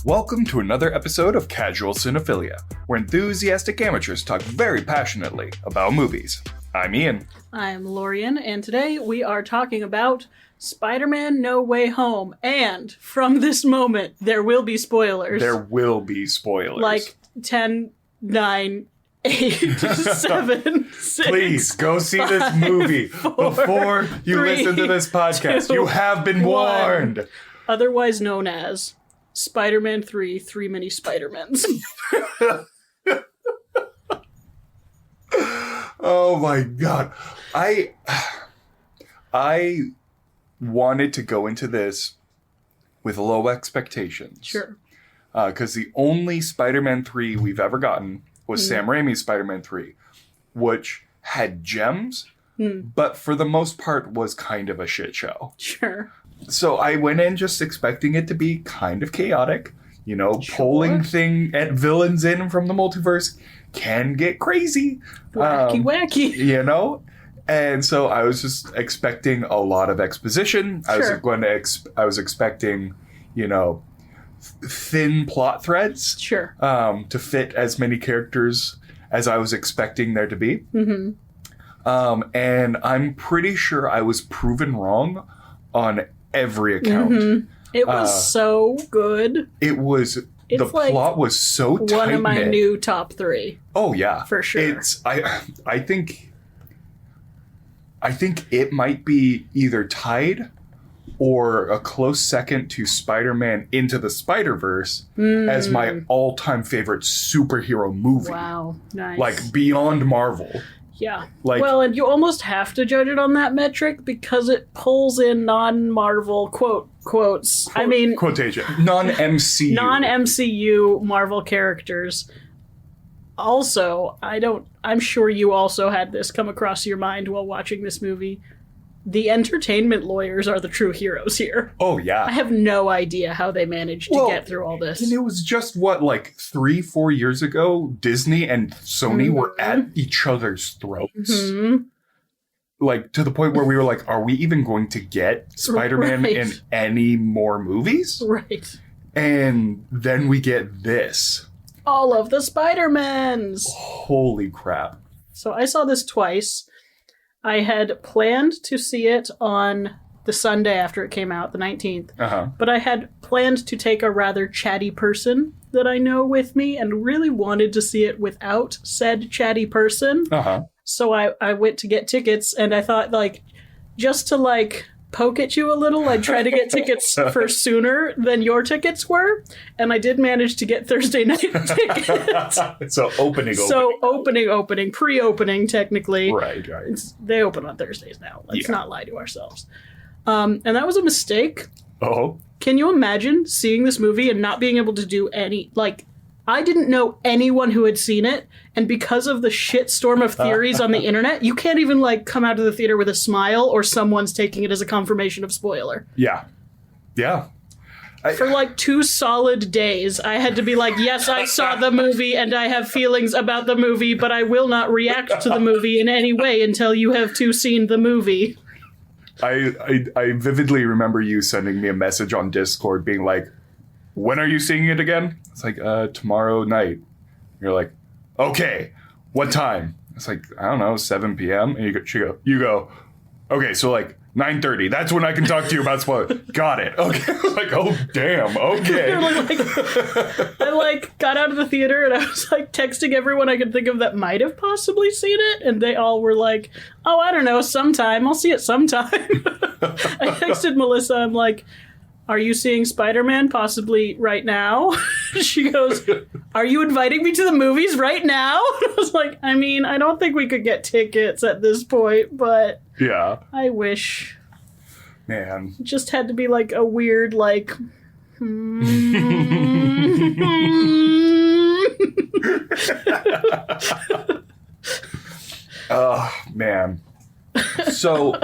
Welcome to another episode of Casual Cinephilia, where enthusiastic amateurs talk very passionately about movies. I'm Ian. I'm Lorian, and today we are talking about Spider-Man No Way Home. And from this moment, there will be spoilers. There will be spoilers. Like 10, 9, 8, 7, 6. Please go see this movie 4, before you 3, listen to this podcast. 2, You have been 1. warned. Otherwise known as Spider-Man 3, 3 Mini Spider-Mans. Oh my god. I wanted to go into this with low expectations. Sure. Because the only Spider-Man 3 we've ever gotten was Sam Raimi's Spider-Man 3, which had gems, but for the most part was kind of a shit show. Sure. So I went in just expecting it to be kind of chaotic. You know, Sure. pulling villains in from the multiverse can get crazy. Wacky. You know? And so I was just expecting a lot of exposition. Sure. I was expecting, you know, thin plot threads. Sure. To fit as many characters as I was expecting there to be. Mm-hmm. And I'm pretty sure I was proven wrong on every account. Mm-hmm. It was so good. The like plot was so tight-knit. One of my new top 3. Oh yeah, for sure. I think it might be either tied or a close second to Spider-Man Into the Spider-Verse as my all-time favorite superhero movie. Wow, nice. Like beyond Marvel. Yeah. Like, well, and you almost have to judge it on that metric because it pulls in non-Marvel quotes. Quotation. Non-MCU. Non-MCU Marvel characters. Also, I'm sure you also had this come across your mind while watching this movie. The entertainment lawyers are the true heroes here. Oh, yeah. I have no idea how they managed to get through all this. And it was just, 3-4 years ago, Disney and Sony were at each other's throats. Mm-hmm. Like, to the point where we were like, are we even going to get Spider-Man in any more movies? Right. And then we get this. All of the Spider-Mans! Holy crap. So I saw this twice. I had planned to see it on the Sunday after it came out, the 19th. But I had planned to take a rather chatty person that I know with me and really wanted to see it without said chatty person. So I went to get tickets and I thought, just to, poke at you a little, I'd try to get tickets for sooner than your tickets were. And I did manage to get Thursday night tickets. So opening. Pre-opening, technically. Right. They open on Thursdays now. Let's not lie to ourselves. And that was a mistake. Oh. Can you imagine seeing this movie and not being able to do any, I didn't know anyone who had seen it, and because of the shitstorm of theories on the internet, you can't even, come out of the theater with a smile or someone's taking it as a confirmation of spoiler. Yeah. Yeah. For 2 solid days, I had to be like, yes, I saw the movie and I have feelings about the movie, but I will not react to the movie in any way until you have seen the movie. I vividly remember you sending me a message on Discord being like, when are you seeing it again? It's like, tomorrow night. You're like, okay, what time? It's like, I don't know, 7 p.m. And you go, okay, so 9:30. That's when I can talk to you about spoilers. Got it. Okay. I was like, oh, damn. Okay. I got out of the theater and I was texting everyone I could think of that might have possibly seen it. And they all were like, oh, I don't know, sometime. I'll see it sometime. I texted Melissa. I'm like, are you seeing Spider-Man possibly right now? She goes, are you inviting me to the movies right now? I was like, I don't think we could get tickets at this point, but yeah, I wish. Man. It just had to be a weird, Oh, man. So,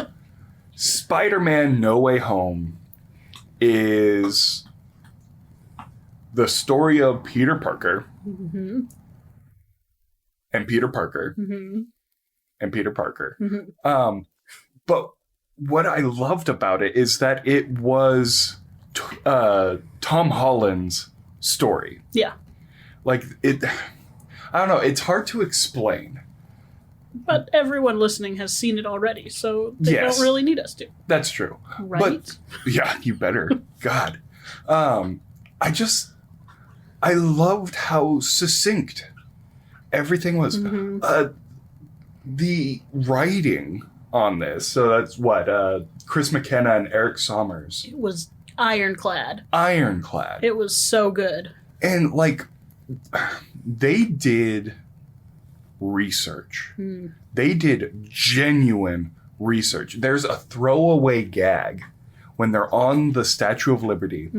Spider-Man No Way Home is the story of Peter Parker and Peter Parker and Peter Parker. But what I loved about it is that it was Tom Holland's story. Yeah. Like, I don't know, it's hard to explain. But everyone listening has seen it already, so they Yes. don't really need us to. That's true. Right? But, yeah, you better. God. I loved how succinct everything was. Mm-hmm. The writing on this, so that's what, Chris McKenna and Eric Sommers. It was ironclad. Ironclad. It was so good. And, like, they did research. They did genuine research. There's a throwaway gag when they're on the Statue of Liberty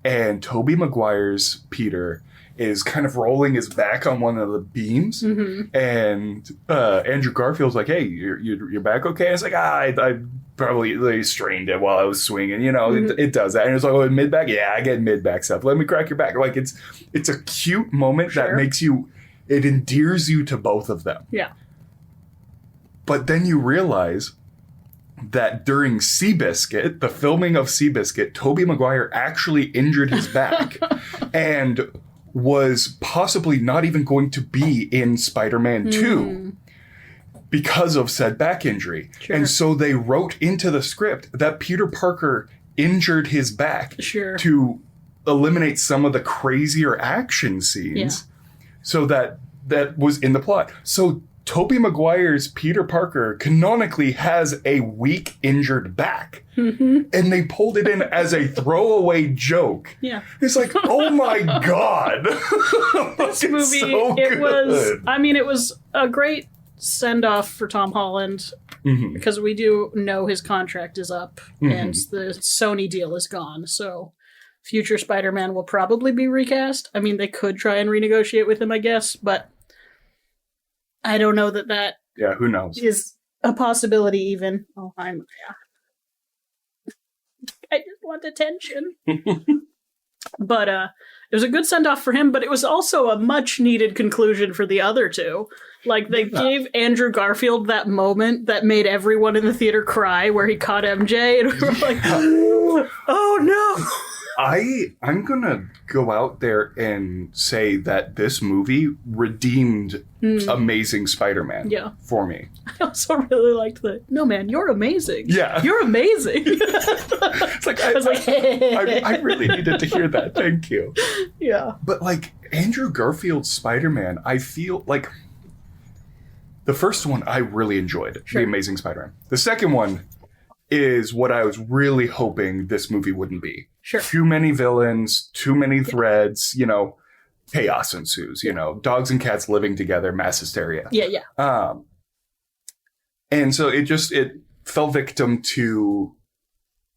and Tobey Maguire's Peter is kind of rolling his back on one of the beams and Andrew Garfield's like, hey, your back okay? It's like, I probably strained it while I was swinging. You know, it does that. And it's like, oh, mid back? Yeah, I get mid back stuff. Let me crack your back. Like, it's a cute moment that makes you, it endears you to both of them. Yeah. But then you realize that during Seabiscuit, the filming of Seabiscuit, Tobey Maguire actually injured his back and was possibly not even going to be in Spider-Man 2 because of said back injury. Sure. And so they wrote into the script that Peter Parker injured his back to eliminate some of the crazier action scenes so that was in the plot. So Tobey Maguire's Peter Parker canonically has a weak, injured back. And they pulled it in as a throwaway joke. Yeah. It's like, oh my God. This movie, it was a great send-off for Tom Holland because we do know his contract is up and the Sony deal is gone. So future Spider-Man will probably be recast. I mean, they could try and renegotiate with him, I guess, but I don't know that yeah, who knows? Is a possibility even. Oh, hi, Maya. I just want attention. But it was a good send-off for him, but it was also a much-needed conclusion for the other two. Like, they gave Andrew Garfield that moment that made everyone in the theater cry, where he caught MJ, and we were like, oh no! I'm gonna go out there and say that this movie redeemed Amazing Spider-Man for me. I also really liked no man, you're amazing. Yeah. You're amazing. It's like, I really needed to hear that. Thank you. Yeah. But like Andrew Garfield's Spider-Man, I feel like the first one I really enjoyed, The Amazing Spider-Man. The second one is what I was really hoping this movie wouldn't be. Sure. Too many villains, too many threads, you know, chaos ensues, you know, dogs and cats living together, mass hysteria. Yeah. And so it fell victim to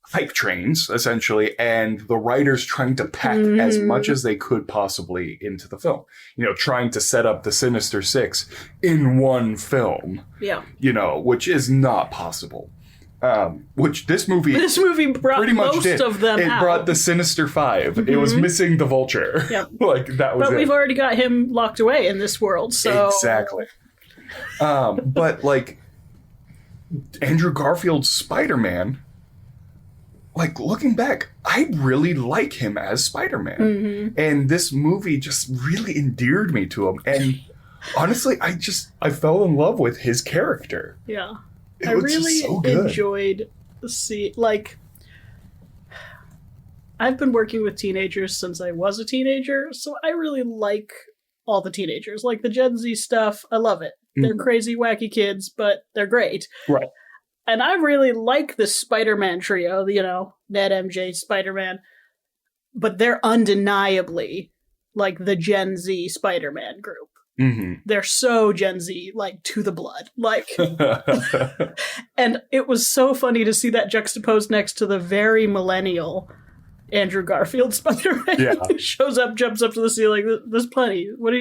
hype trains, essentially, and the writers trying to pack as much as they could possibly into the film. You know, trying to set up the Sinister Six in one film. Yeah. You know, which is not possible. Which this movie brought pretty much most of them out. It brought the Sinister Five. It was missing the Vulture. Yep. Like, that was But we've already got him locked away in this world, so... Exactly. But, like, Andrew Garfield's Spider-Man, like, looking back, I really like him as Spider-Man. And this movie just really endeared me to him. And honestly, I fell in love with his character. Yeah. I really enjoyed I've been working with teenagers since I was a teenager, so I really like all the teenagers. Like the Gen Z stuff, I love it. They're crazy, wacky kids, but they're great. Right. And I really like this Spider-Man trio, you know, Ned, MJ, Spider-Man, but they're undeniably like the Gen Z Spider-Man group. They're so Gen Z, like, to the blood. Like, and it was so funny to see that juxtaposed next to the very millennial Andrew Garfield Spider-Man who shows up, jumps up to the ceiling. There's plenty. What do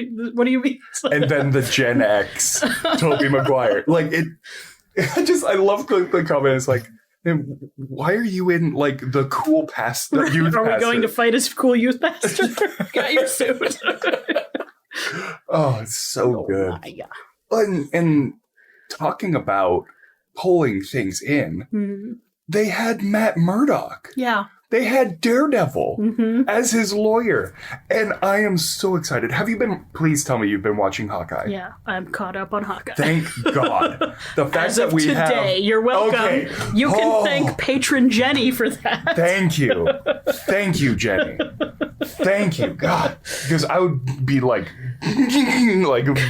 you mean? And then the Gen X Tobey Maguire. Like, I love the comment. It's like, why are you in, like, the cool youth pastor? Are we going to fight as cool youth pastor? Got your suit. Oh, it's so good. And talking about pulling things in, they had Matt Murdock They had Daredevil as his lawyer. And I am so excited. Please tell me you've been watching Hawkeye. Yeah, I'm caught up on Hawkeye. Thank God. The fact As that of we today, have... you're welcome. Okay. You can thank patron Jenny for that. Thank you. Thank you, Jenny. Thank you. God. Because I would be like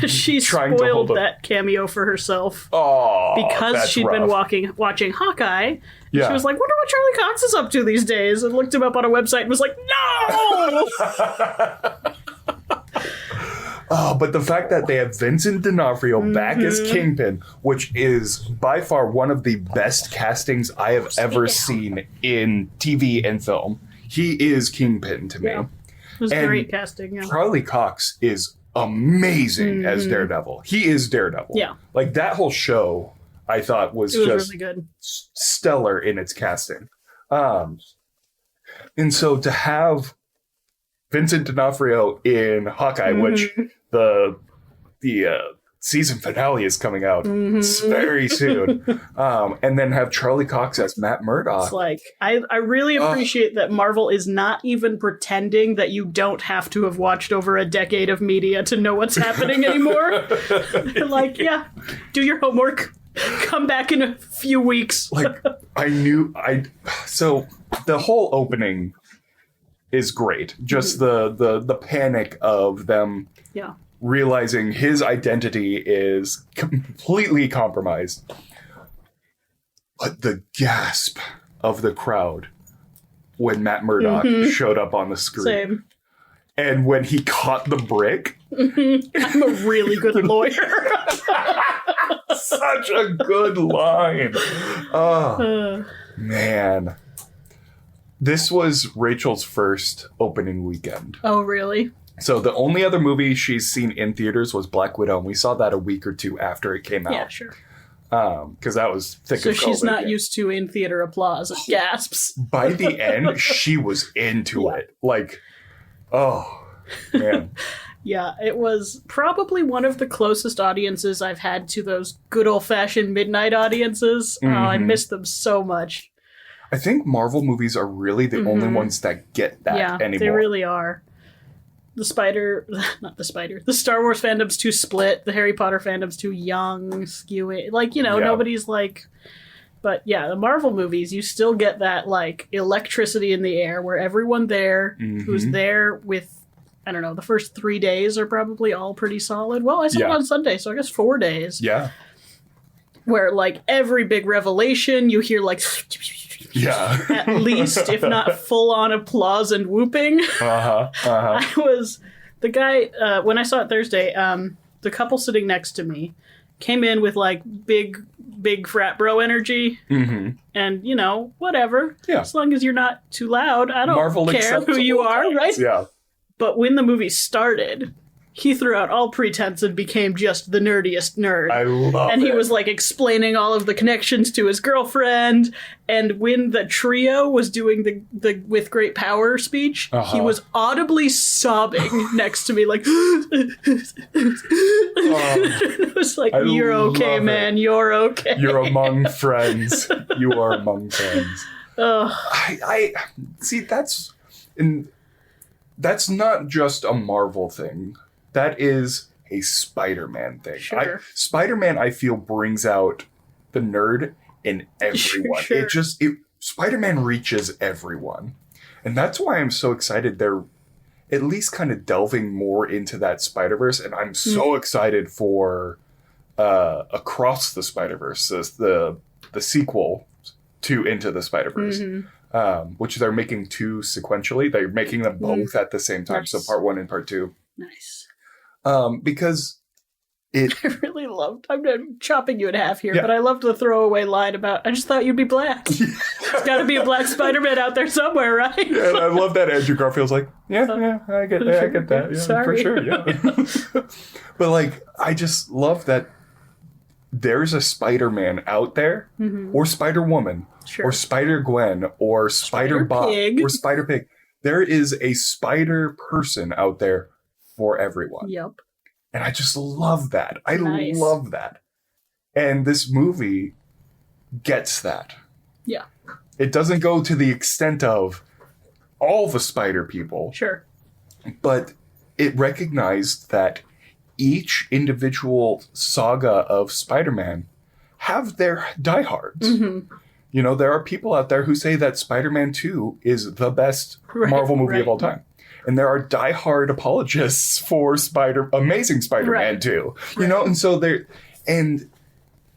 she trying to spoiled hold that cameo for herself. Oh, because she'd been watching Hawkeye. Yeah. She was like, wonder what Charlie Cox is up to these days, and looked him up on a website and was like, no! But the fact that they have Vincent D'Onofrio back as Kingpin, which is by far one of the best castings I have ever seen in TV and film. He is Kingpin to me. Yeah. It was great casting, yeah. Charlie Cox is amazing as Daredevil. He is Daredevil. Yeah. Like, that whole show, I thought was just really good. Stellar in its casting. And so to have Vincent D'Onofrio in Hawkeye, which the season finale is coming out very soon, and then have Charlie Cox as Matt Murdock. It's like, I really appreciate that Marvel is not even pretending that you don't have to have watched over a decade of media to know what's happening anymore. They're like, yeah, do your homework. Come back in a few weeks. Like, so the whole opening is great. Just the panic of them realizing his identity is completely compromised. But the gasp of the crowd when Matt Murdock showed up on the screen. Same. And when he caught the brick. I'm a really good lawyer. Such a good line. Oh, man. This was Rachel's first opening weekend. Oh, really? So the only other movie she's seen in theaters was Black Widow, and we saw that a week or two after it came out. Yeah, sure. Because that was thick so of COVID. So she's not used to in-theater applause. Gasps. By the end, she was into it. Like, oh, man. Yeah, it was probably one of the closest audiences I've had to those good old-fashioned midnight audiences. Oh, I miss them so much. I think Marvel movies are really the only ones that get that anymore. They really are. The Star Wars fandom's too split. The Harry Potter fandom's too young, skewing. Like, nobody's like... But yeah, the Marvel movies, you still get that, like, electricity in the air where everyone there who's there with, I don't know, the first 3 days are probably all pretty solid. Well, I saw it on Sunday, so I guess 4 days. Yeah. Where, like, every big revelation, you hear, like... Yeah. At least, if not full-on applause and whooping. I was... The guy, when I saw it Thursday, the couple sitting next to me came in with, like, big frat bro energy. And, whatever. Yeah. As long as you're not too loud, I don't care who you are, right? Yeah. But when the movie started... He threw out all pretense and became just the nerdiest nerd. I love it. And he was like explaining all of the connections to his girlfriend. And when the trio was doing the with great power speech, he was audibly sobbing next to me, like, it was like, you're okay, man. You're okay. You're among friends. You are among friends. I see. That's not just a Marvel thing. That is a Spider-Man thing. Sure. Spider-Man, I feel, brings out the nerd in everyone. Sure. Spider-Man reaches everyone. And that's why I'm so excited they're at least kind of delving more into that Spider-Verse. And I'm so excited for Across the Spider-Verse, the sequel to Into the Spider-Verse, which they're making 2 sequentially. They're making them both at the same time. Nice. So part 1 and part 2. Nice. Because I really loved... I'm chopping you in half here, but I loved the throwaway line about, I just thought you'd be black. There's got to be a black Spider-Man out there somewhere, right? Yeah, and I love that Andrew Garfield's like, I get that. Yeah, sorry. For sure, yeah. But, like, I just love that there's a Spider-Man out there, or Spider-Woman, or Spider-Gwen, or Spider-Bot, or Spider-Pig. There is a Spider-Person out there for everyone. Yep. And I just love that. I love that. And this movie gets that. Yeah. It doesn't go to the extent of all the spider people. Sure. But it recognized that each individual saga of Spider-Man have their diehards. Mm-hmm. You know, there are people out there who say that Spider-Man 2 is the best Marvel movie of all time. And there are diehard apologists for Amazing Spider-Man 2. You know, and so and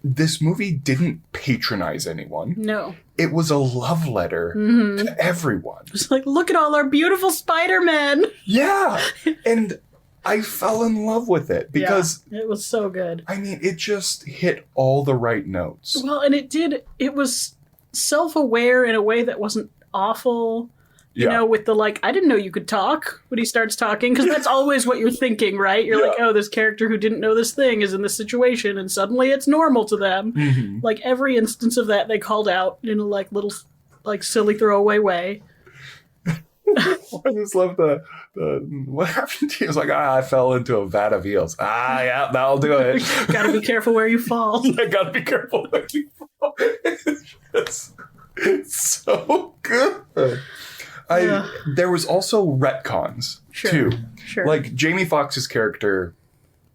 this movie didn't patronize anyone. No. It was a love letter to everyone. It's like, look at all our beautiful Spider-Men. Yeah. And I fell in love with it because... Yeah, it was so good. I mean, it just hit all the right notes. Well, and it was self-aware in a way that wasn't awful. You know, with the, like, I didn't know you could talk when he starts talking, because that's always what you're thinking, right? You're like, oh, this character who didn't know this thing is in this situation, and suddenly it's normal to them. Mm-hmm. Like, every instance of that they called out in a, like, little, like, silly throwaway way. I just love the what happened to you? It's like, I fell into a vat of eels. Yeah, that'll do it. Gotta be careful where you fall. I gotta be careful where you fall. It's so good. There was also retcons, too. Sure. Like, Jamie Foxx's character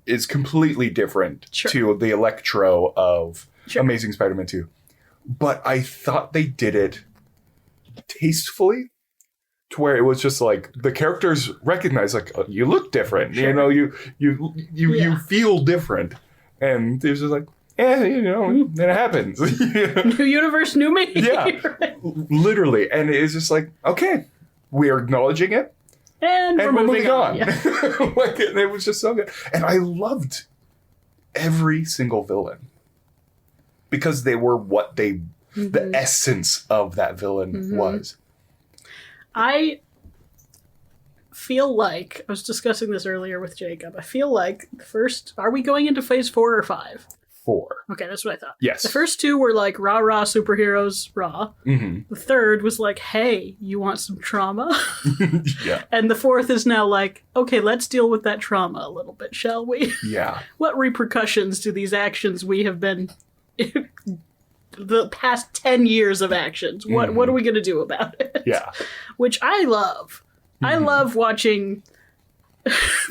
is completely different to the Electro of Amazing Spider-Man 2. But I thought they did it tastefully, to where it was just like, the characters recognize, like, oh, you look different. Sure. You know, you feel different. And it was just like, you know, it happens. New universe, new me. Yeah, literally. And it's just like, okay, we're acknowledging it. And we're moving on. Yeah. Like, it was just so good. And I loved every single villain. Because they were what the essence of that villain was. I feel like, I was discussing this earlier with Jacob, I feel like the first, are we going into phase 4 or 5? 4. Okay, that's what I thought. Yes. The first 2 were like, rah, rah, superheroes, rah. Mm-hmm. The third was like, hey, you want some trauma? Yeah. And the fourth is now like, okay, let's deal with that trauma a little bit, shall we? Yeah. What repercussions do these actions we have been... the past 10 years of actions. What are we going to do about it? Yeah. Which I love. I love watching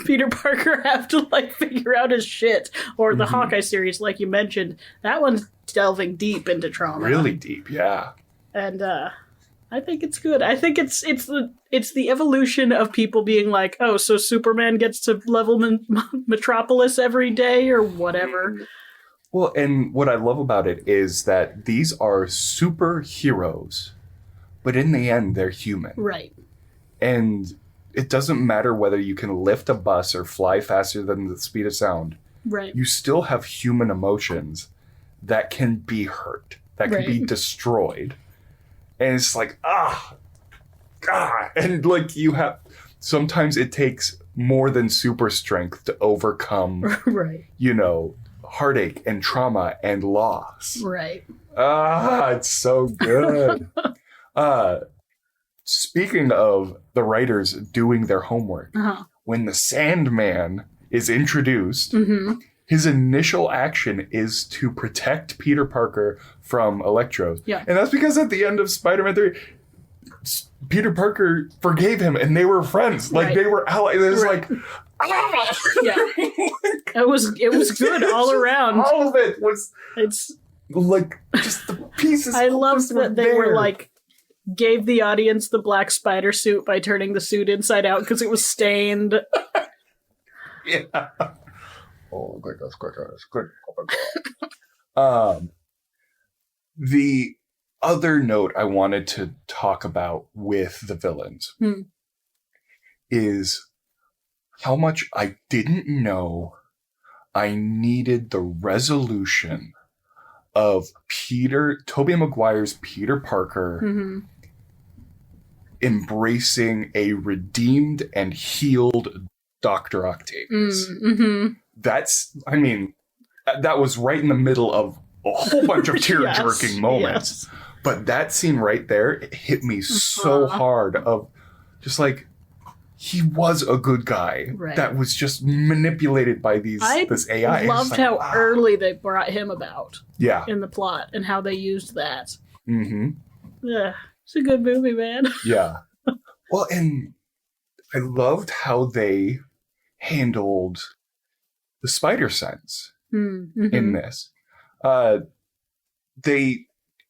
Peter Parker have to, like, figure out his shit. Or the Hawkeye series, like you mentioned. That one's delving deep into trauma. Really deep, yeah. And I think it's good. I think it's the evolution of people being like, oh, so Superman gets to level Metropolis every day or whatever. Well, and what I love about it is that these are superheroes, but in the end, they're human. Right. And it doesn't matter whether you can lift a bus or fly faster than the speed of sound. Right. You still have human emotions that can be hurt, that can be destroyed. And it's like, and like sometimes it takes more than super strength to overcome, you know, heartache and trauma and loss. Right. It's so good. Speaking of the writers doing their homework, when the Sandman is introduced, his initial action is to protect Peter Parker from Electro. Yeah. And that's because at the end of Spider-Man 3, Peter Parker forgave him and they were friends. Like, they were allies. It was like... Yeah, it was good all around. All of it was. It's like just the pieces. I loved that they were like gave the audience the black spider suit by turning the suit inside out because it was stained. Yeah. Oh goodness, good. Oh my God. The other note I wanted to talk about with the villains is how much I didn't know I needed the resolution of Tobey Maguire's Peter Parker embracing a redeemed and healed Dr. Octavius. That was right in the middle of a whole bunch of tear-jerking moments. Yes. But that scene right there, it hit me so hard of just like, he was a good guy that was just manipulated by this AI. I loved how early they brought him about in the plot and how they used that. Yeah, it's a good movie, man. Yeah. Well, and I loved how they handled the spider sense in this. They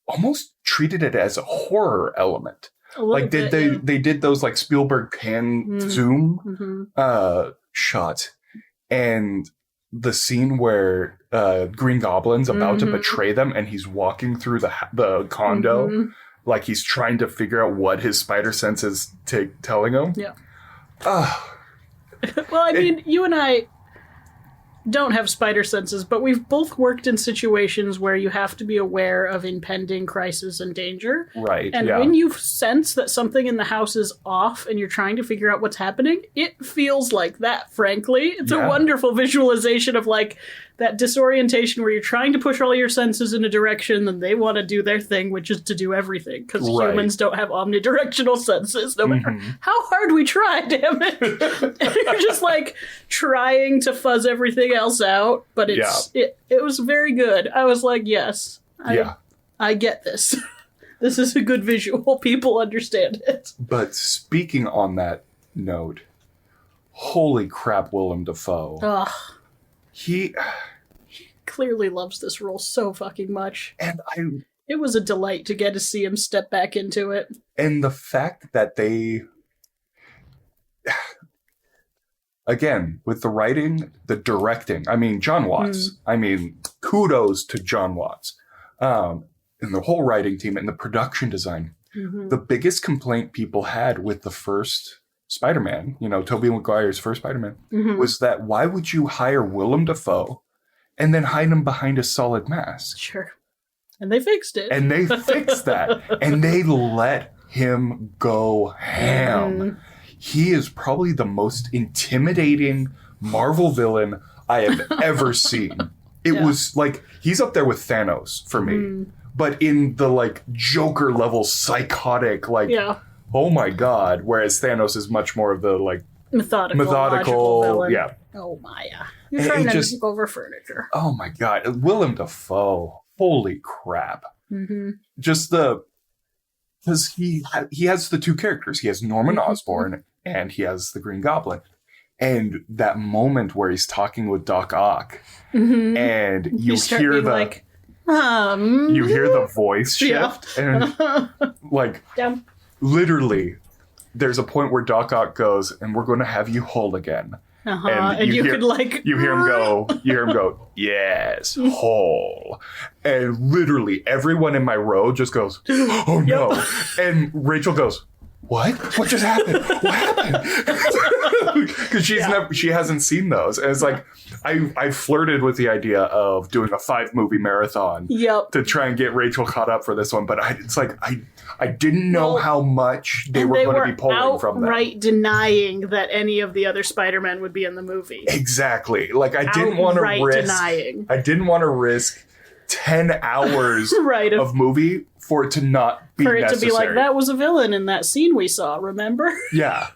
almost treated it as a horror element. Like they did those like Spielberg can zoom shots, and the scene where Green Goblin's about to betray them, and he's walking through the condo, like he's trying to figure out what his spider sense is telling him. Yeah. Well, I mean, you and I don't have spider senses, but we've both worked in situations where you have to be aware of impending crisis and danger. Right. And when you sense that something in the house is off and you're trying to figure out what's happening, it feels like that, frankly. It's a wonderful visualization of like that disorientation where you're trying to push all your senses in a direction and they want to do their thing, which is to do everything. Because humans don't have omnidirectional senses, no matter how hard we try, damn it. And you're just like trying to fuzz everything else out, but it was very good. I was like, yes, I get this. This is a good visual. People understand it. But speaking on that note, holy crap, Willem Dafoe. Ugh. He clearly loves this role so fucking much. And it was a delight to get to see him step back into it. And the fact that they, again, with the writing, the directing, I mean, John Watts. I mean, kudos to John Watts. And the whole writing team and the production design. The biggest complaint people had with the first Spider-Man, Tobey Maguire's first Spider-Man, was that why would you hire Willem Dafoe and then hide him behind a solid mask? Sure. And they fixed it. And they fixed that. And they let him go ham. He is probably the most intimidating Marvel villain I have ever seen. It was like, he's up there with Thanos for me. But in the like Joker level psychotic, like, oh my god. Whereas Thanos is much more of the like methodical villain. Yeah. Oh my. You're trying to knock over furniture. Oh my god. Willem Dafoe. Holy crap. Just because he has the two characters. He has Norman Osborn and he has the Green Goblin. And that moment where he's talking with Doc Ock and you hear the like, you hear the voice shift and like literally there's a point where Doc Ock goes, and we're going to have you whole again. And you hear him go, yes, whole. And literally everyone in my row just goes, oh no. And Rachel goes, what just happened? What happened? Because she hasn't seen those. And it's like, I flirted with the idea of doing a 5-movie marathon to try and get Rachel caught up for this one. But I didn't know how much they were going to be pulling from that. Outright denying that any of the other Spider-Men would be in the movie. Exactly. Like I didn't want to risk 10 hours of movie for it to not be necessary. To be like, that was a villain in that scene we saw, remember? Yeah.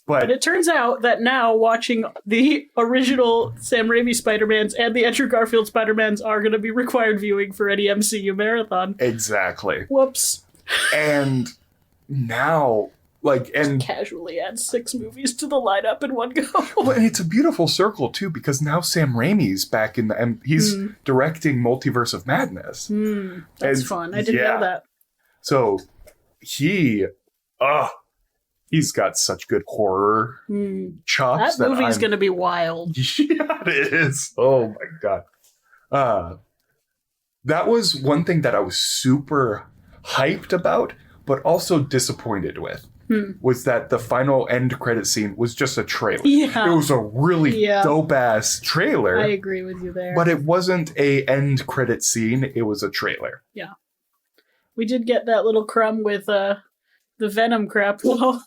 But it turns out that now watching the original Sam Raimi Spider-Mans and the Andrew Garfield Spider-Mans are going to be required viewing for any MCU marathon. Exactly. Whoops. And now, just casually add 6 movies to the lineup in one go. Well, and it's a beautiful circle too, because now Sam Raimi's back in he's directing Multiverse of Madness. That's fun. I didn't know that. So he's got such good horror chops. That movie's going to be wild. Yeah, it is. Oh my god. That was one thing that I was super hyped about, but also disappointed with. Was that the final end credit scene was just a trailer. Yeah. It was a really dope-ass trailer. I agree with you there. But it wasn't a end credit scene, it was a trailer. Yeah. We did get that little crumb with the Venom crap, though.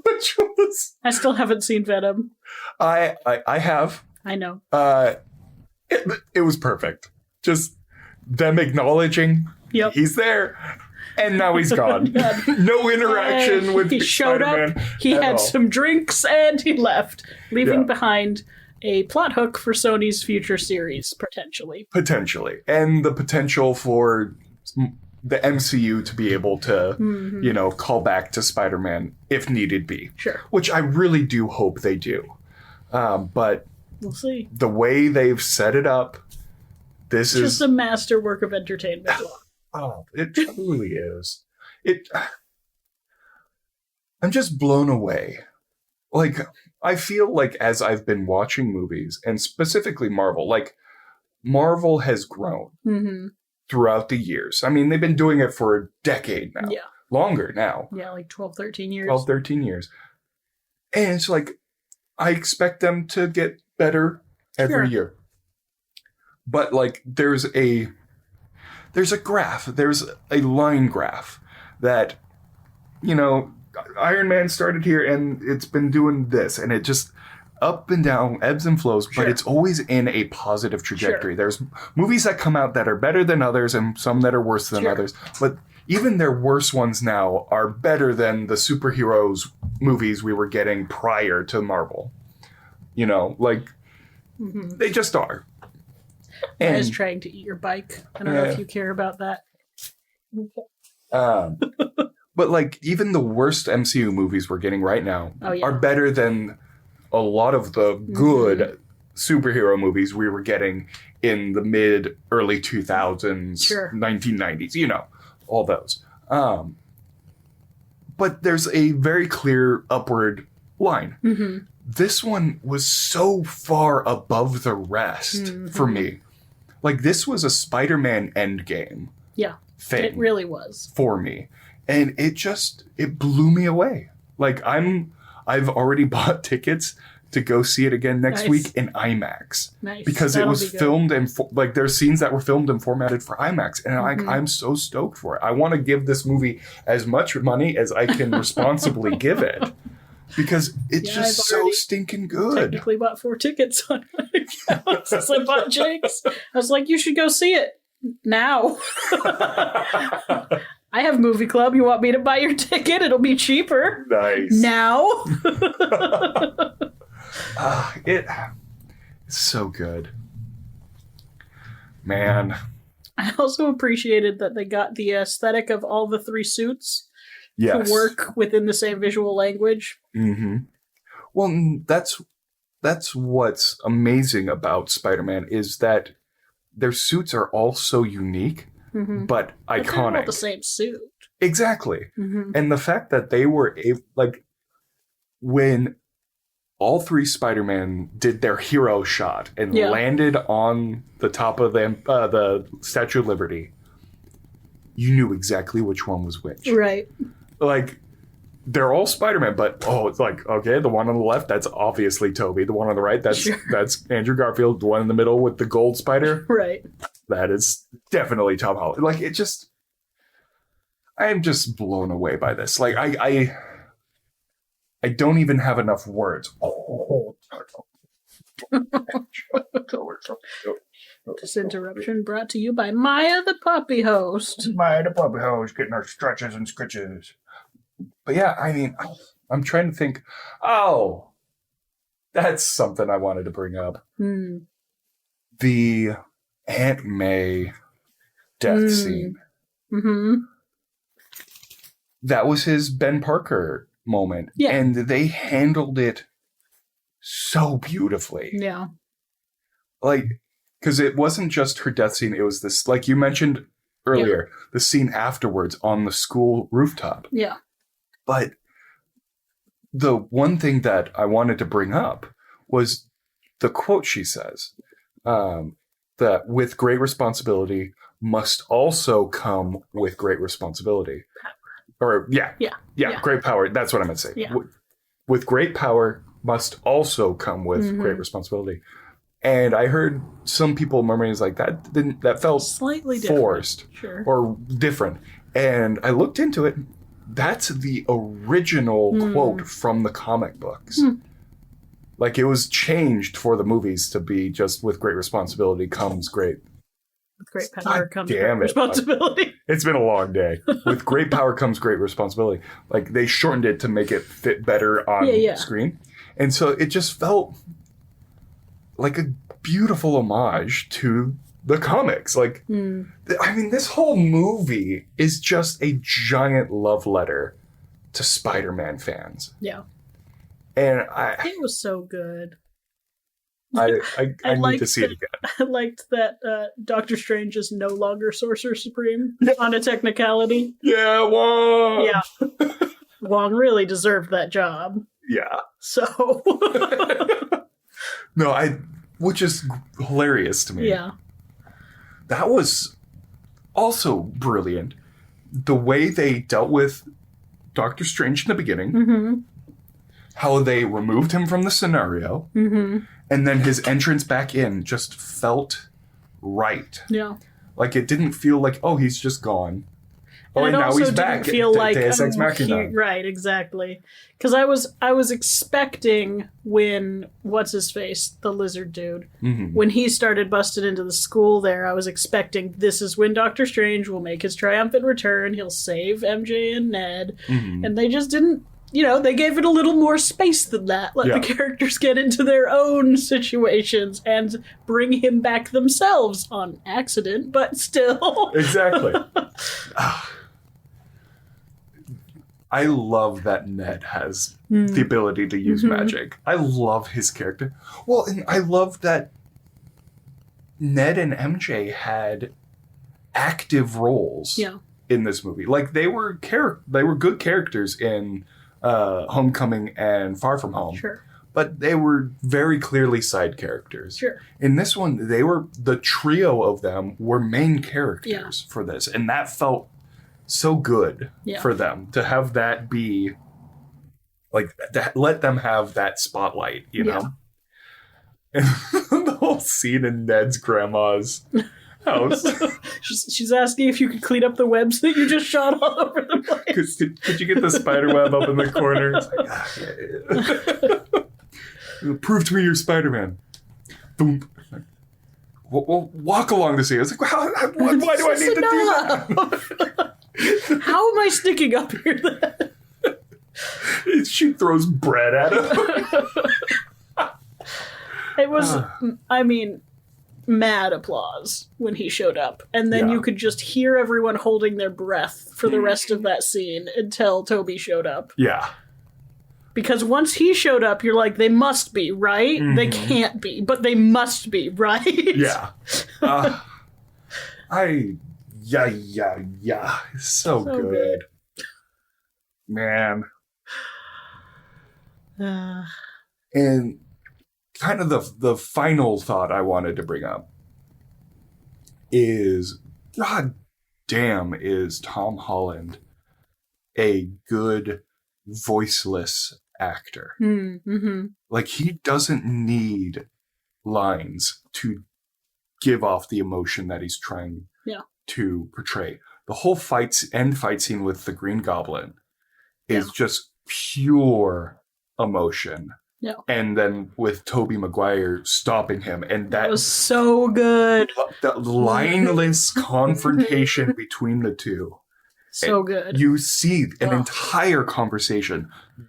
Which was... I still haven't seen Venom. I have. I know. It was perfect. Just them acknowledging he's there. And now he's gone. No interaction with he showed Spider-Man up, he had some drinks, and he left, leaving behind a plot hook for Sony's future series, potentially. Potentially. And the potential for the MCU to be able to, you know, call back to Spider-Man if needed be. Sure. Which I really do hope they do. But we'll see. The way they've set it up, this is just a masterwork of entertainment. Oh, it truly is. I'm just blown away. Like, I feel like as I've been watching movies, and specifically Marvel, like, Marvel has grown throughout the years. I mean, they've been doing it for a decade now. Yeah. Longer now. Yeah, like 12, 13 years. 12, 13 years. And it's like, I expect them to get better every year. But, like, there's a graph. There's a line graph that, you know, Iron Man started here and it's been doing this. And it just up and down, ebbs and flows, but it's always in a positive trajectory. There's movies that come out that are better than others and some that are worse than others. But even their worst ones now are better than the superheroes movies we were getting prior to Marvel. You know, like, they just are. And I was trying to eat your bike. I don't know if you care about that. But, like, even the worst MCU movies we're getting right now are better than a lot of the good superhero movies we were getting in the early 2000s, 1990s, you know, all those. But there's a very clear upward line. This one was so far above the rest for me. Like, this was a Spider-Man Endgame thing. It really was. For me. And it blew me away. Like, I've already bought tickets to go see it again next week in IMAX. Nice. Because it was filmed and, like, there's scenes that were filmed and formatted for IMAX. And I'm so stoked for it. I want to give this movie as much money as I can responsibly give it. Because it's just so stinking good. Technically bought 4 tickets on my account since I bought Jake's. I was like, you should go see it now. I have Movie Club. You want me to buy your ticket? It'll be cheaper. Nice. Now. It's so good. Man. I also appreciated that they got the aesthetic of all the 3 suits to work within the same visual language. Well, that's what's amazing about Spider-Man is that their suits are all so unique, but iconic. They're all the same suit. Exactly. And the fact that they were able, like, when all 3 Spider-Man did their hero shot and landed on the top of the Statue of Liberty, you knew exactly which one was which. Right. Like, they're all Spider-Man, but, it's like, okay, the one on the left, that's obviously Tobey. The one on the right, that's Andrew Garfield. The one in the middle with the gold spider. Right. That is definitely Tom Holland. Like, I am just blown away by this. Like, I don't even have enough words. This interruption brought to you by Maya the Puppy Host. Maya the Puppy Host getting her stretches and scritches. But yeah, I mean, I'm trying to think. Oh, that's something I wanted to bring up. The Aunt May death scene. That was his Ben Parker moment. Yeah. And they handled it so beautifully. Yeah. Like, because it wasn't just her death scene. It was this, like you mentioned earlier, the scene afterwards on the school rooftop. Yeah. But the one thing that I wanted to bring up was the quote she says, that with great responsibility must also come with great responsibility. Or, great power. That's what I meant to say. Yeah. With great power must also come with great responsibility. And I heard some people murmuring like that felt slightly forced or different. And I looked into it. That's the original quote from the comic books. Like, it was changed for the movies to be just with great responsibility comes great. With great power comes great responsibility. It's been a long day. With great power comes great responsibility. Like, they shortened it to make it fit better on screen. And so it just felt like a beautiful homage to the comics. Like, I mean, this whole movie is just a giant love letter to Spider-Man fans. Yeah. And it was so good. I need to see it again. I liked that Doctor Strange is no longer Sorcerer Supreme on a technicality. Yeah, Wong! Yeah. Wong really deserved that job. Yeah. So. No, which is hilarious to me. Yeah. That was also brilliant. The way they dealt with Doctor Strange in the beginning, how they removed him from the scenario, and then his entrance back in just felt right. Yeah. Like, it didn't feel like, oh, he's just gone. Oh, and now he's back. Feel like Deus Ex Machina. Right, exactly. Because I was expecting when what's his face, the lizard dude, when he started busting into the school there, I was expecting this is when Doctor Strange will make his triumphant return. He'll save MJ and Ned, and they just didn't. You know, they gave it a little more space than that. Let the characters get into their own situations and bring him back themselves on accident, but still. Exactly. I love that Ned has the ability to use magic. I love his character. Well, and I love that Ned and MJ had active roles in this movie. Like, they were good characters in Homecoming and Far From Home. Sure. But they were very clearly side characters. Sure. In this one, the trio of them were main characters for this. And that felt so good for them to have that be, like, to let them have that spotlight, you know? And the whole scene in Ned's grandma's house. She's asking if you could clean up the webs that you just shot all over the place. Could you get the spider web up in the corner? It's like, prove to me you're Spider-Man. Boom. We'll walk along the scene. It's like, why do I need to do that? How am I sticking up here then? She throws bread at him. It was, I mean, mad applause when he showed up. And then you could just hear everyone holding their breath for the rest of that scene until Toby showed up. Yeah. Because once he showed up, you're like, they must be, right? They can't be, but they must be, right? Yeah. Yeah. It's so good. Man. And kind of the final thought I wanted to bring up is, God damn, is Tom Holland a good voiceless actor. Like, he doesn't need lines to give off the emotion that he's trying to portray. The whole end fight scene with the Green Goblin is just pure emotion. Yeah. And then with Tobey Maguire stopping him, and that was so good. The lineless confrontation between the two. So good. You see an entire conversation.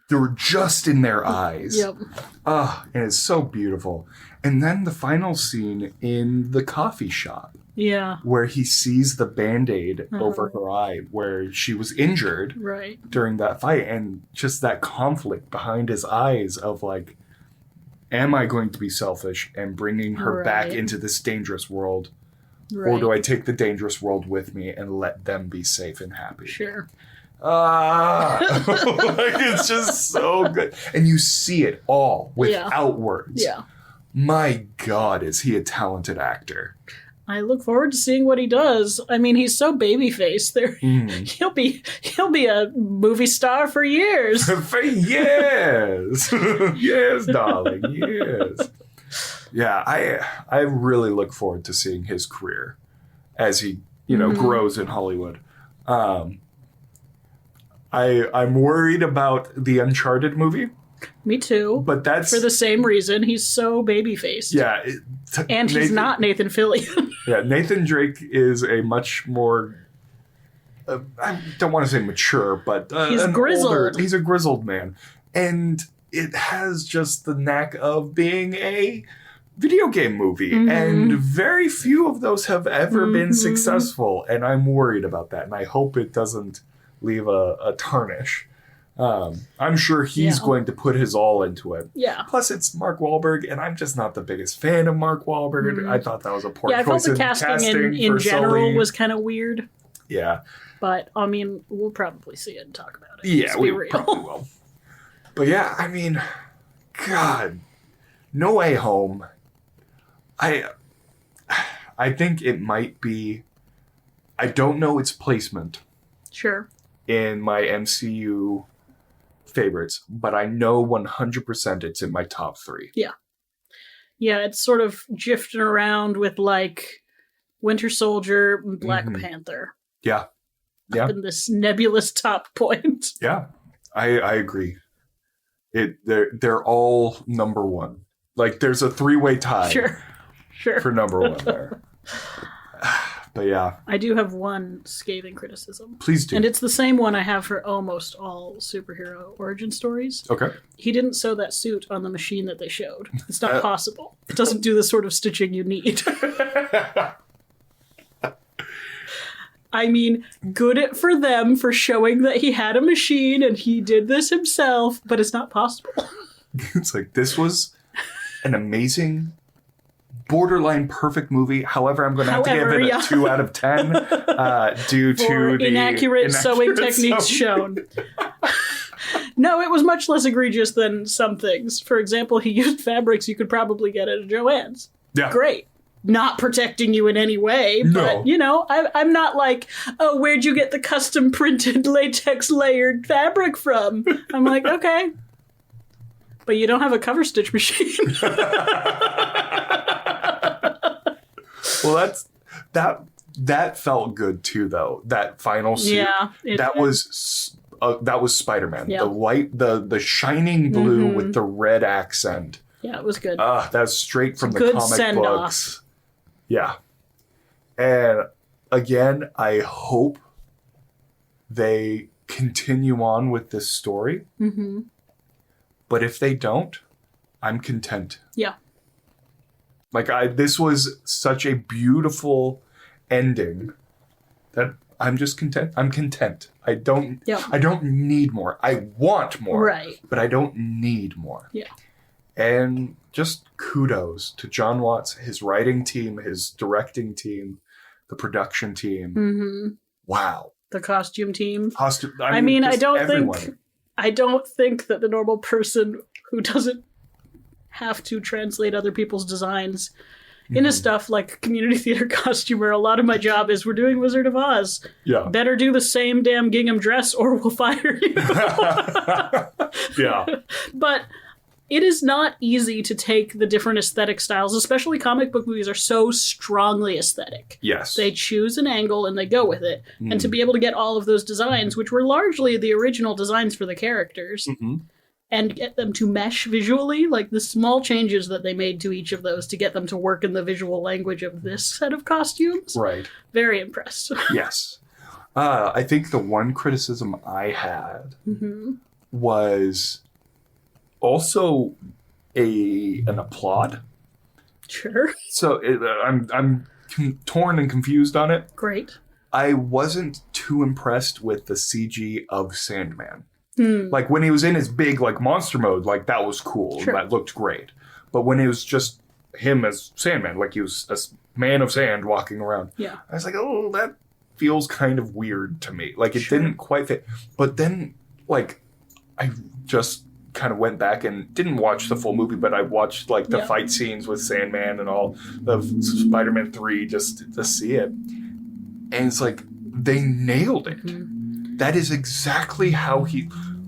They're just in their eyes. Yep. And it's so beautiful. And then the final scene in the coffee shop. Yeah. Where he sees the Band-Aid over her eye, where she was injured during that fight. And just that conflict behind his eyes of, like, am I going to be selfish and bringing her back into this dangerous world? Or do I take the dangerous world with me and let them be safe and happy? Sure. Like, it's just so good. And you see it all without words. Yeah. My God, is he a talented actor. I look forward to seeing what he does. I mean, he's so baby-faced. He'll be a movie star for years. For years. Yes, darling, yes. Yeah, I really look forward to seeing his career as he, grows in Hollywood. I'm worried about the Uncharted movie. Me too. But that's for the same reason. He's so baby-faced. Yeah. And he's not Nathan Fillion. Yeah, Nathan Drake is a much more, I don't want to say mature, but he's grizzled. He's a grizzled man. And it has just the knack of being a video game movie. And very few of those have ever been successful. And I'm worried about that. And I hope it doesn't leave a tarnish. I'm sure he's going to put his all into it. Yeah. Plus, it's Mark Wahlberg, and I'm just not the biggest fan of Mark Wahlberg. I thought that was a poor choice. I thought the casting in general was kind of weird. Yeah. But, I mean, we'll probably see it and talk about it. Yeah, we probably will. But yeah, I mean, God, No Way Home. I think it might be... I don't know its placement. Sure. In my MCU favorites, but I know 100% it's in my top 3. Yeah. Yeah, it's sort of drifting around with, like, Winter Soldier and Black Panther. Yeah. Yeah. Up in this nebulous top point. Yeah. I agree. They're all number 1. Like, there's a 3-way tie. Sure. For number 1 there. But yeah. I do have one scathing criticism. Please do. And it's the same one I have for almost all superhero origin stories. Okay. He didn't sew that suit on the machine that they showed. It's not possible. It doesn't do the sort of stitching you need. I mean, good for them for showing that he had a machine and he did this himself, but it's not possible. It's like, this was an amazing, borderline perfect movie. However, I'm going to have to give it a 2 out of 10 due to the inaccurate sewing techniques shown. No, it was much less egregious than some things. For example, he used fabrics you could probably get at a Joann's. Yeah. Great. Not protecting you in any way, but, you know, I'm not like, oh, where'd you get the custom printed latex layered fabric from? I'm like, okay. But you don't have a cover stitch machine. Well, that felt good too, though. That final suit. Yeah, that was Spider-Man. Yeah. The white, the shining blue with the red accent. Yeah, it was good. That's straight from the comic books. Yeah. And again, I hope they continue on with this story. Mm-hmm. But if they don't, I'm content. Yeah. Like, this was such a beautiful ending that I'm just content. I'm content. I don't need more. I want more. Right. But I don't need more. Yeah. And just kudos to John Watts, his writing team, his directing team, the production team. Mm-hmm. Wow. The costume team. I mean, I don't think that the normal person who doesn't have to translate other people's designs into stuff like community theater costumer. A lot of my job is, we're doing Wizard of Oz. Yeah. Better do the same damn gingham dress or we'll fire you. Yeah. But it is not easy to take the different aesthetic styles, especially comic book movies are so strongly aesthetic. Yes. They choose an angle and they go with it. And to be able to get all of those designs, which were largely the original designs for the characters, and get them to mesh visually, like the small changes that they made to each of those to get them to work in the visual language of this set of costumes. Right. Very impressed. Yes. I think the one criticism I had was also an applaud. Sure. So I'm torn and confused on it. Great. I wasn't too impressed with the CG of Sandman. Like, when he was in his big, like, monster mode, like, that was cool. Sure. That looked great. But when it was just him as Sandman, like, he was a man of sand walking around, I was like, oh, that feels kind of weird to me. Like, it didn't quite fit. But then, like, I just kind of went back and didn't watch the full movie, but I watched, like, the fight scenes with Sandman and all of Spider-Man 3 just to see it. And it's like, they nailed it. That is exactly how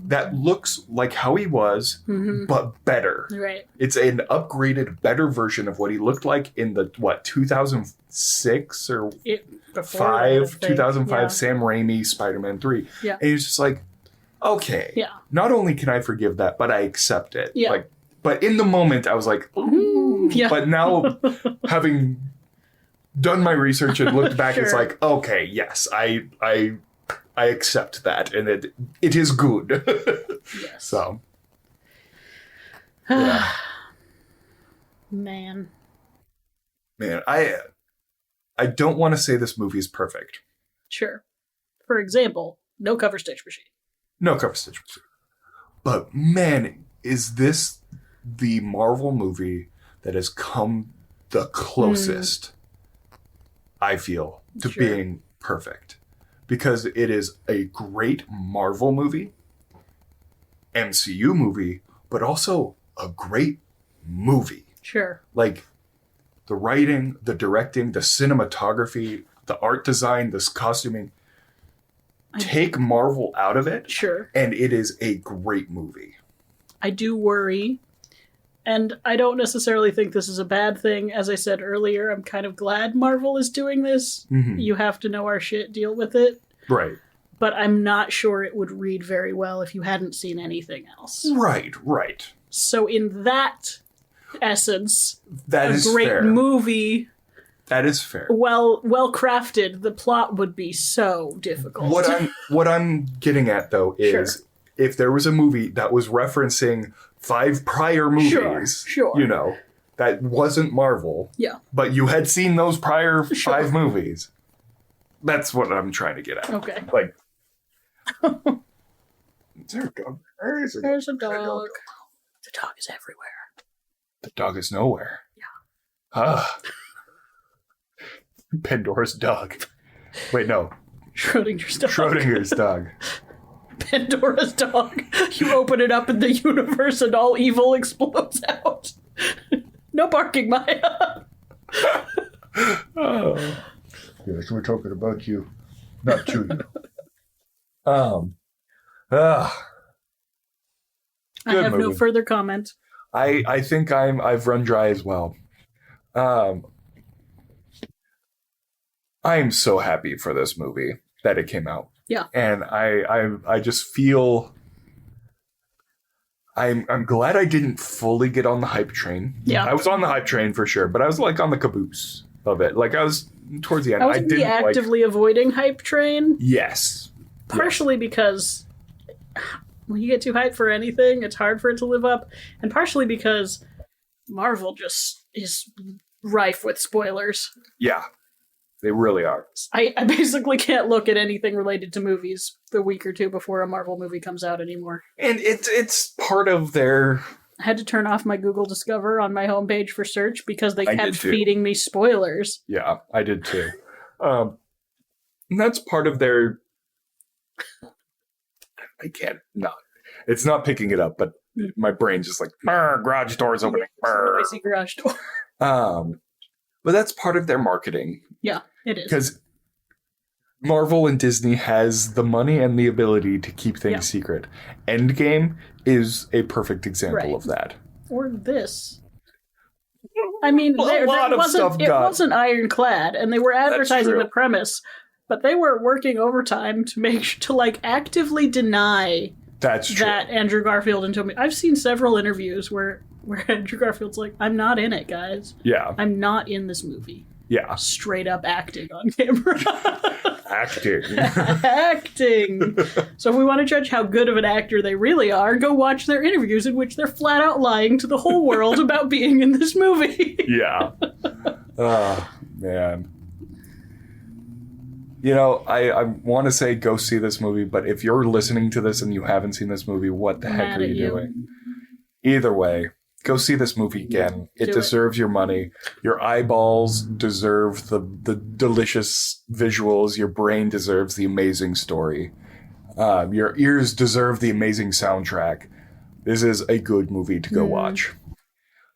that looks like how he was, but better. Right. It's an upgraded, better version of what he looked like in the, 2006 or 2005 Sam Raimi Spider-Man 3. Yeah. And he's just like, okay. Yeah. Not only can I forgive that, but I accept it. Yeah. Like, but in the moment, I was like, ooh. Yeah. But now, having done my research and looked back, it's like, okay, yes, I accept that, and it is good. Yes. So, yeah. Man. Man, I don't want to say this movie is perfect. Sure. For example, no cover stitch machine. No cover stitch machine. But man, is this the Marvel movie that has come the closest, I feel, to being perfect. Because it is a great Marvel movie, MCU movie, but also a great movie. Sure. Like, the writing, the directing, the cinematography, the art design, this costuming. Take Marvel out of it. Sure. And it is a great movie. I do worry, and I don't necessarily think this is a bad thing. As I said earlier, I'm kind of glad Marvel is doing this. Mm-hmm. You have to know our shit, deal with it. Right. But I'm not sure it would read very well if you hadn't seen anything else. Right. So in that essence, that is a great fair. Movie. That is fair. Well crafted. The plot would be so difficult. What I'm getting at though is if there was a movie that was referencing 5 prior movies, sure. You know, that wasn't Marvel. Yeah. But you had seen those prior 5 movies. That's what I'm trying to get at. Okay. Like, is there a dog? There's a dog. The dog is everywhere. The dog is nowhere. Yeah. Pandora's dog. Wait, no. Schrodinger's dog. Schrodinger's dog. Pandora's dog. You open it up in the universe and all evil explodes out. No barking, Maya. Oh. Yes, we're talking about you, not to you. I have movie. no further comment. I think I've run dry as well. I'm so happy for this movie that it came out. Yeah. And I just feel I'm glad I didn't fully get on the hype train. Yeah. I was on the hype train for sure, but I was like on the caboose of it. Like I was towards the end. I was actively avoiding hype train. Yes. Partially because when you get too hyped for anything, it's hard for it to live up. And partially because Marvel just is rife with spoilers. Yeah. They really are. I basically can't look at anything related to movies the week or two before a Marvel movie comes out anymore. And it's part of their... I had to turn off my Google Discover on my homepage for search because they kept feeding me spoilers. Yeah, I did too. And that's part of their... I can't not. It's not picking it up, but my brain's just like, garage door's opening. Noisy garage door. But that's part of their marketing. Yeah, it is. Because Marvel and Disney has the money and the ability to keep things secret. Endgame is a perfect example of that. Or this. I mean, it wasn't ironclad, and they were advertising the premise, but they were working overtime to actively deny that Andrew Garfield and Tobey. I've seen several interviews where Andrew Garfield's like, I'm not in it, guys. Yeah. I'm not in this movie. Yeah. Straight up acting on camera. Acting. So if we want to judge how good of an actor they really are, go watch their interviews in which they're flat out lying to the whole world about being in this movie. Yeah. Oh, man. You know, I want to say go see this movie, but if you're listening to this and you haven't seen this movie, what the heck are you doing? Either way, go see this movie again. It deserves your money. Your eyeballs deserve the delicious visuals. Your brain deserves the amazing story. Your ears deserve the amazing soundtrack. This is a good movie to go watch.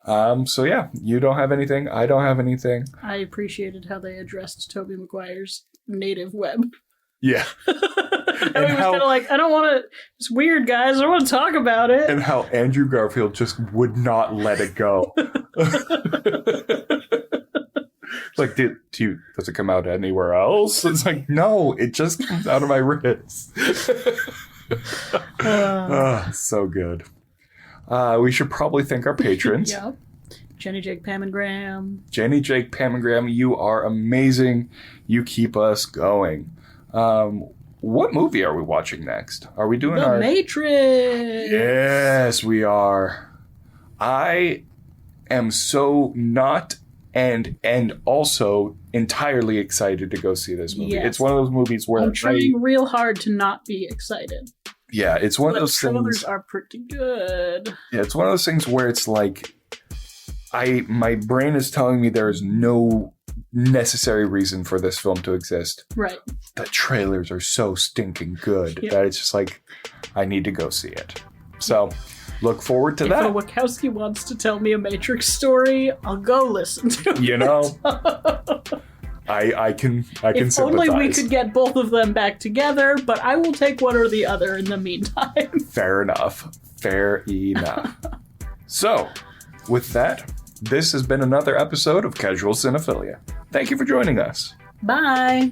So yeah, you don't have anything. I don't have anything. I appreciated how they addressed Tobey Maguire's native web. Yeah. And he was kind of like, I don't want to... It's weird, guys. I don't want to talk about it. And how Andrew Garfield just would not let it go. Like, does it come out anywhere else? It's like, no, it just comes out of my wrist. So good. We should probably thank our patrons. Yeah. Jenny, Jake, Pam, and Graham. Jenny, Jake, Pam, and Graham, you are amazing. You keep us going. What movie are we watching next? Are we doing The Matrix? Yes, we are. I am so not and also entirely excited to go see this movie. Yes. It's one of those movies where I'm trying real hard to not be excited. Yeah, it's one of those things. Trailers are pretty good. Yeah, it's one of those things where it's like my brain is telling me there is no necessary reason for this film to exist. Right. The trailers are so stinking good that it's just like I need to go see it. So look forward to that. If a Wachowski wants to tell me a Matrix story, I'll go listen to it. You know, I can if sympathize. only we could get both of them back together, but I will take one or the other in the meantime. Fair enough. Fair enough. So, with that, this has been another episode of Casual Cinephilia. Thank you for joining us. Bye.